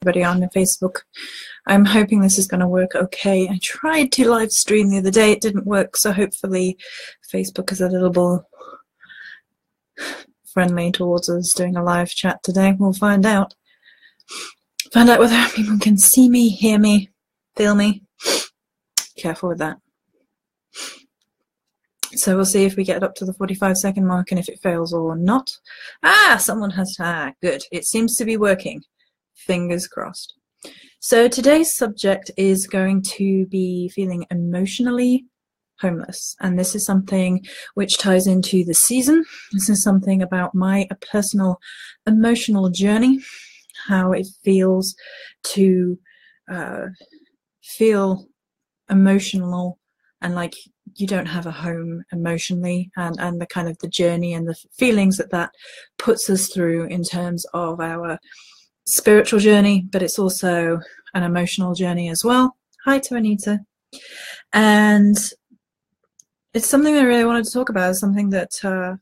everybody on Facebook. I'm hoping this is going to work okay. I tried to live stream the other day, it didn't work, so hopefully Facebook is a little more friendly towards us doing a live chat today. We'll find out. Find out whether people can see me, hear me, feel me. Careful with that. So we'll see if we get up to the 45-second mark and if it fails or not. Someone has, good. It seems to be working. Fingers crossed. So today's subject is going to be feeling emotionally homeless. And this is something which ties into the season. This is something about my personal emotional journey, how it feels to feel emotional and like you don't have a home emotionally, and the kind of the journey and the feelings that puts us through in terms of our spiritual journey, but it's also an emotional journey as well. Hi to Anita. And it's something that I really wanted to talk about. It's something that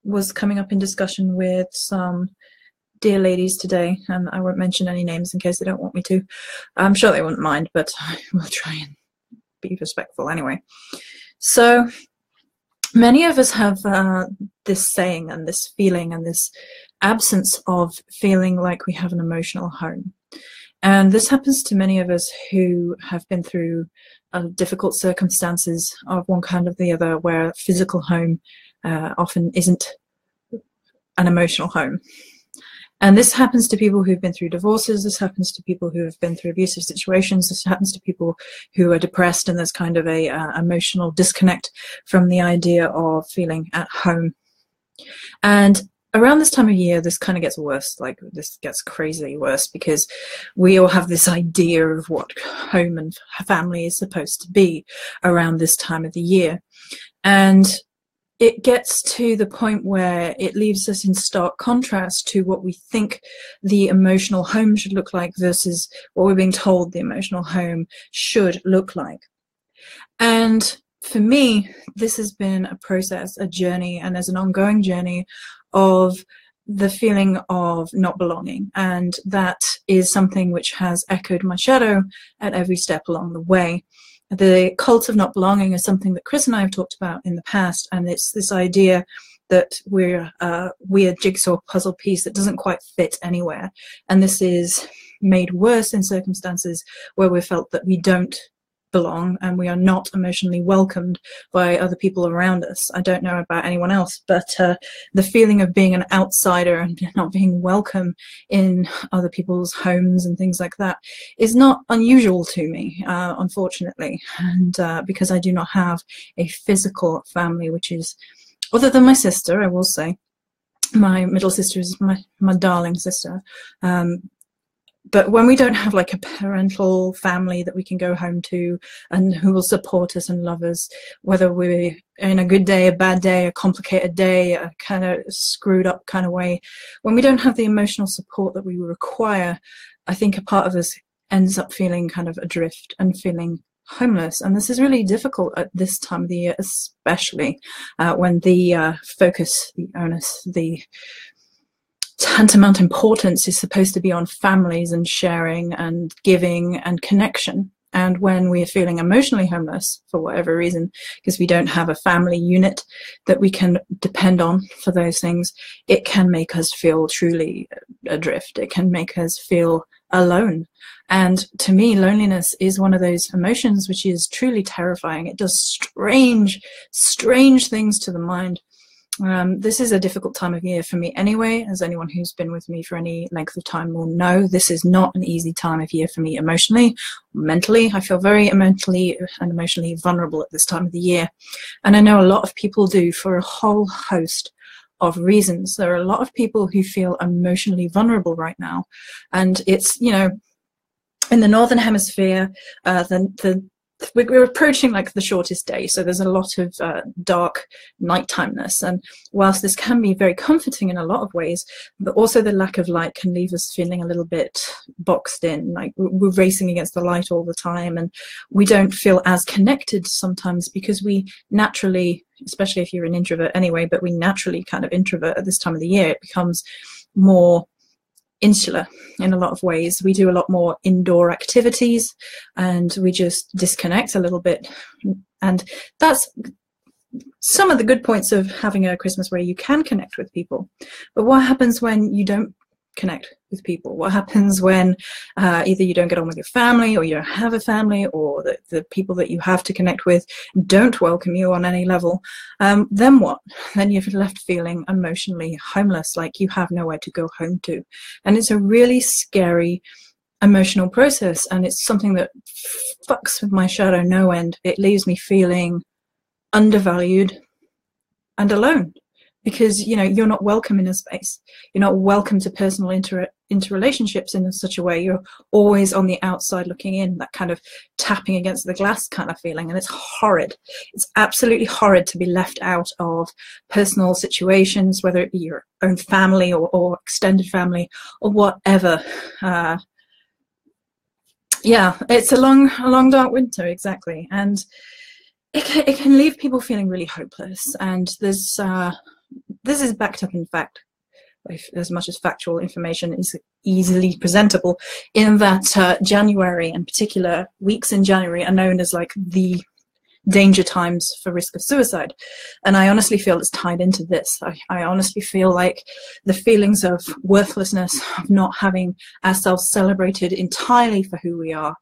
was coming up in discussion with some dear ladies today, and I won't mention any names in case they don't want me to. I'm sure they wouldn't mind, but I will try and be respectful anyway. So many of us have this saying and this feeling and this absence of feeling like we have an emotional home. And this happens to many of us who have been through difficult circumstances of one kind or the other, where physical home often isn't an emotional home. And this happens to people who've been through divorces, this happens to people who have been through abusive situations, this happens to people who are depressed, and there's kind of a emotional disconnect from the idea of feeling at home. And around this time of year, this kind of gets worse, like this gets crazily worse, because we all have this idea of what home and family is supposed to be around this time of the year. And it gets to the point where it leaves us in stark contrast to what we think the emotional home should look like versus what we're being told the emotional home should look like. And for me, this has been a process, a journey, and as an ongoing journey of the feeling of not belonging. And that is something which has echoed my shadow at every step along the way. The cult of not belonging is something that Chris and I have talked about in the past, and it's this idea that we're a weird jigsaw puzzle piece that doesn't quite fit anywhere. And this is made worse in circumstances where we felt that we don't belong and we are not emotionally welcomed by other people around us. I don't know about anyone else, but the feeling of being an outsider and not being welcome in other people's homes and things like that is not unusual to me, unfortunately. And because I do not have a physical family, which is, other than my sister, I will say, my middle sister is my darling sister. But when we don't have like a parental family that we can go home to and who will support us and love us, whether we're in a good day, a bad day, a complicated day, a kind of screwed up kind of way, when we don't have the emotional support that we require, I think a part of us ends up feeling kind of adrift and feeling homeless. And this is really difficult at this time of the year, especially when the focus, the onus, the tantamount importance is supposed to be on families and sharing and giving and connection. And when we're feeling emotionally homeless for whatever reason, because we don't have a family unit that we can depend on for those things, it can make us feel truly adrift. It can make us feel alone. And to me, loneliness is one of those emotions which is truly terrifying. It does strange things to the mind. This is a difficult time of year for me anyway, as anyone who's been with me for any length of time will know. This is not an easy time of year for me emotionally, mentally. I feel very mentally and emotionally vulnerable at this time of the year. And I know a lot of people do, for a whole host of reasons. There are a lot of people who feel emotionally vulnerable right now. And it's, you know, in the Northern Hemisphere, we're approaching like the shortest day, so there's a lot of dark nighttimeness, and whilst this can be very comforting in a lot of ways, but also the lack of light can leave us feeling a little bit boxed in, like we're racing against the light all the time, and we don't feel as connected sometimes because we naturally, especially if you're an introvert anyway, but we naturally kind of introvert at this time of the year. It becomes more insular in a lot of ways. We do a lot more indoor activities and we just disconnect a little bit. And that's some of the good points of having a Christmas where you can connect with people. But what happens when you don't connect with people? What happens when either you don't get on with your family, or you don't have a family, or the people that you have to connect with don't welcome you on any level? Then what? Then you're left feeling emotionally homeless, like you have nowhere to go home to. And it's a really scary emotional process, and it's something that fucks with my shadow no end. It leaves me feeling undervalued and alone, because you're not welcome in a space. You're not welcome to personal interrelationships in such a way. You're always on the outside looking in, that kind of tapping against the glass kind of feeling. And it's horrid. It's absolutely horrid to be left out of personal situations, whether it be your own family or extended family or whatever. Yeah, it's a long dark winter, exactly. And it can leave people feeling really hopeless. And this is backed up in fact, as much as factual information is easily presentable, in that January, and particular weeks in January, are known as like the danger times for risk of suicide. And I honestly feel it's tied into this. I honestly feel like the feelings of worthlessness, of not having ourselves celebrated entirely for who we are,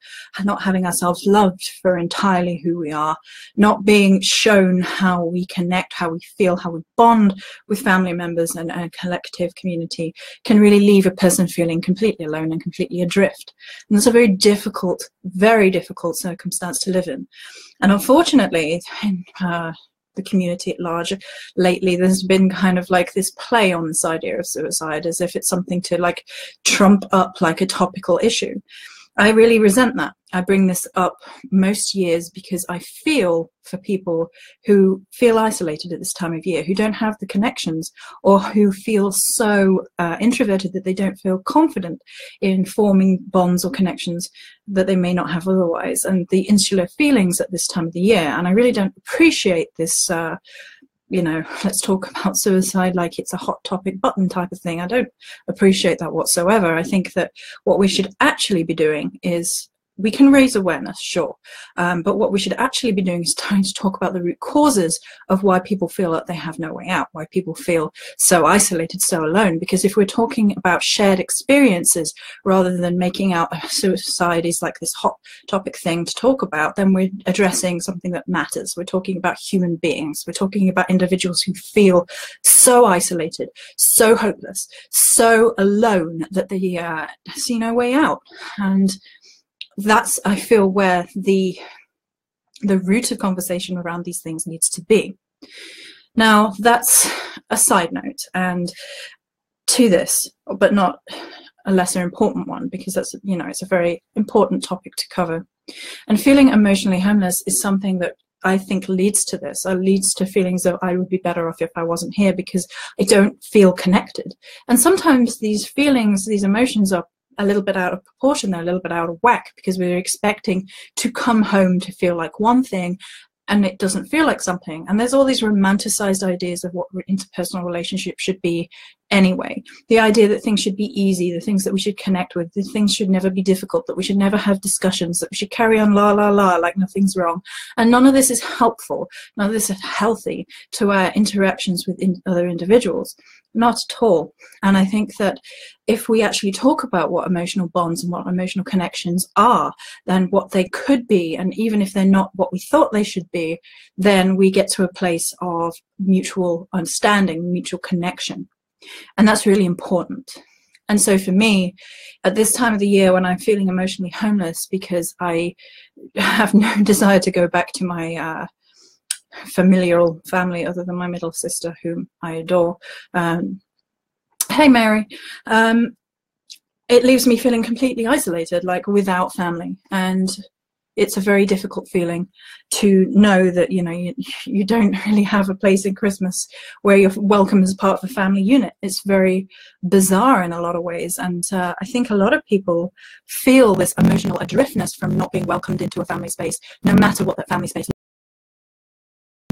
not having ourselves loved for entirely who we are, not being shown how we connect, how we feel, how we bond with family members and a collective community, can really leave a person feeling completely alone and completely adrift. And it's a very difficult circumstance to live in. And unfortunately, in the community at large, lately there's been kind of like this play on this idea of suicide as if it's something to like trump up like a topical issue. I really resent that. I bring this up most years because I feel for people who feel isolated at this time of year, who don't have the connections, or who feel so introverted that they don't feel confident in forming bonds or connections that they may not have otherwise, and the insular feelings at this time of the year. And I really don't appreciate this let's talk about suicide like it's a hot topic button type of thing. I don't appreciate that whatsoever. I think that what we should actually be doing is, we can raise awareness, sure, but what we should actually be doing is trying to talk about the root causes of why people feel that they have no way out, why people feel so isolated, so alone. Because if we're talking about shared experiences rather than making out suicide is like this hot topic thing to talk about, then we're addressing something that matters. We're talking about human beings. We're talking about individuals who feel so isolated, so hopeless, so alone that they see no way out. And that's, I feel, where the root of conversation around these things needs to be. Now, that's a side note, and to this, but not a lesser important one, because that's, it's a very important topic to cover. And feeling emotionally homeless is something that I think leads to this, or leads to feelings that I would be better off if I wasn't here, because I don't feel connected. And sometimes these feelings, these emotions are a little bit out of proportion, they're a little bit out of whack, because we're expecting to come home to feel like one thing and it doesn't feel like something. And there's all these romanticized ideas of what interpersonal relationships should be anyway. The idea that things should be easy, the things that we should connect with, the things should never be difficult, that we should never have discussions, that we should carry on la la la like nothing's wrong. And none of this is helpful, none of this is healthy to our interactions with other individuals. Not at all. And I think that if we actually talk about what emotional bonds and what emotional connections are, then what they could be, and even if they're not what we thought they should be, then we get to a place of mutual understanding, mutual connection. And that's really important. And so for me, at this time of the year when I'm feeling emotionally homeless because I have no desire to go back to my familial family other than my middle sister, whom I adore. Hey, Mary. It leaves me feeling completely isolated, like without family. And it's a very difficult feeling to know that, you don't really have a place in Christmas where you're welcome as part of a family unit. It's very bizarre in a lot of ways. And I think a lot of people feel this emotional adriftness from not being welcomed into a family space, no matter what that family space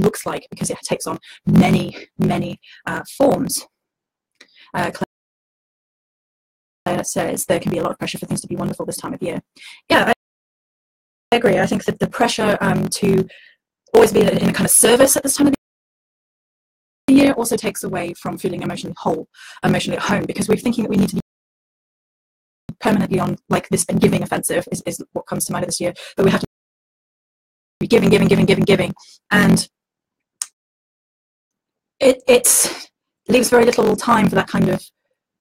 looks like, because it takes on many forms. Claire Claire says there can be a lot of pressure for things to be wonderful this time of year. Yeah, I agree. I think that the pressure to always be in a kind of service at this time of the year also takes away from feeling emotionally whole, emotionally at home, because we're thinking that we need to be permanently on like this giving offensive is what comes to mind this year, that we have to be giving, and it leaves very little time for that kind of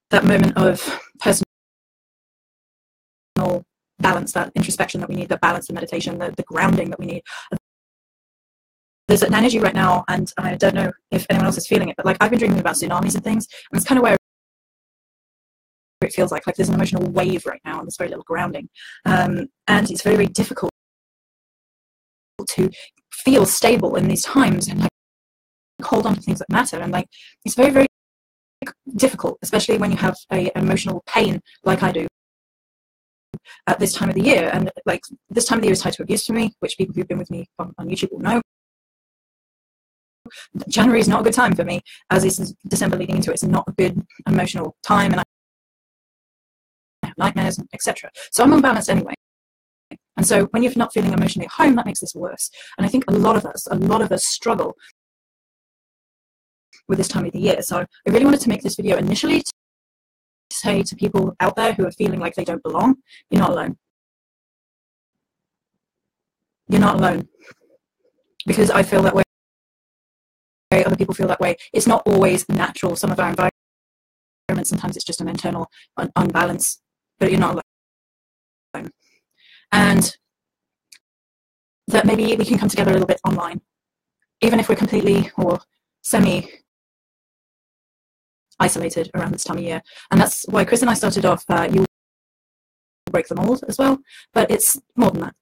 that moment of personal balance, that introspection that we need, the balance, the meditation, the grounding that we need. There's an energy right now, and I don't know if anyone else is feeling it, but like I've been dreaming about tsunamis and things, and it's kind of where it feels like there's an emotional wave right now, and there's very little grounding, and it's very, very difficult to feel stable in these times and like hold on to things that matter, and like it's very, very difficult, especially when you have a emotional pain like I do at this time of the year. And like this time of the year is tied to abuse for me, which people who've been with me on YouTube will know. January is not a good time for me, as is December leading into it. It's not a good emotional time, and I have nightmares, etc. So I'm unbalanced anyway. And so when you're not feeling emotionally at home, that makes this worse. And I think a lot of us struggle with this time of the year. So I really wanted to make this video initially to say to people out there who are feeling like they don't belong, you're not alone. You're not alone. Because I feel that way, other people feel that way. It's not always natural. Some of our environment, sometimes it's just an internal unbalance, but you're not alone. And that maybe we can come together a little bit online, even if we're completely or semi isolated around this time of year. And that's why Chris and I started off You Will Break the Mold as well, but it's more than that.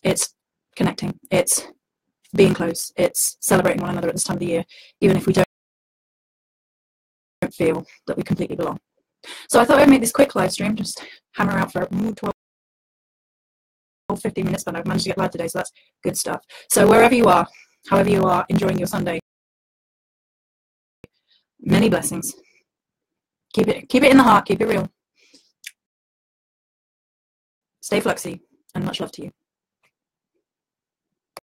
It's connecting, it's being close, it's celebrating one another at this time of the year, even if we don't feel that we completely belong. So I thought I'd make this quick live stream, just hammer out for 12, 15 minutes, but I've managed to get live today, so that's good stuff. So wherever you are, however you are enjoying your Sunday, many blessings. Keep it in the heart, keep it real. Stay fluxy, and much love to you.